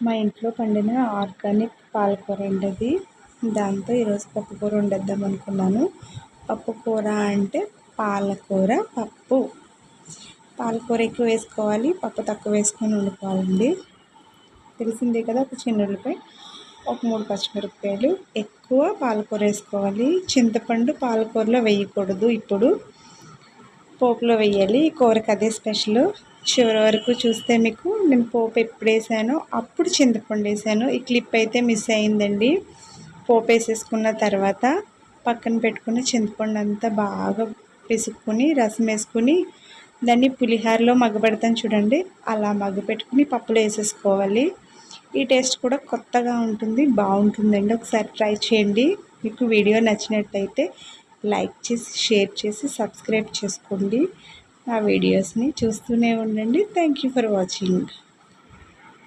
మా ఇంట్లో పండిన ఆర్గానిక్ పాలకూర అండి అది. దాంతో ఈరోజు పప్పుకూర వండేద్దాం అనుకున్నాను. పప్పుకూర అంటే పాలకూర పప్పు. పాలకూర ఎక్కువ వేసుకోవాలి, పప్పు తక్కువ వేసుకొని వండుకోవాలండి. తెలిసిందే కదా. ఒక చిన్న ఉల్లిపాయ, ఒక 3 పచ్చిమిరపకాయలు, ఎక్కువ పాలకూర వేసుకోవాలి. చింతపండు పాలకూరలో వేయకూడదు, ఇప్పుడు పోపులో వేయాలి. ఈ కూరకి అదే స్పెషల్. చివరి వరకు చూస్తే మీకు నేను పోపు ఎప్పుడు వేసానో అప్పుడు చింతపండు వేసాను. ఈ క్లిప్ అయితే మిస్ అయిందండి. పోపు వేసేసుకున్న తర్వాత పక్కన పెట్టుకున్న చింతపండు అంతా బాగా పిసుక్కుని రసం వేసుకుని దాన్ని పులిహోరలో మగ్గబెడతాను చూడండి, అలా మగ్గపెట్టుకుని పప్పులో వేసేసుకోవాలి. ఈ టేస్ట్ కూడా కొత్తగా ఉంటుంది, బాగుంటుందండి. ఒకసారి ట్రై చేయండి. మీకు వీడియో నచ్చినట్టయితే లైక్ చేసి, షేర్ చేసి, సబ్స్క్రైబ్ చేసుకోండి. నా వీడియోస్ని చూస్తూనే ఉండండి. Thank you for watching.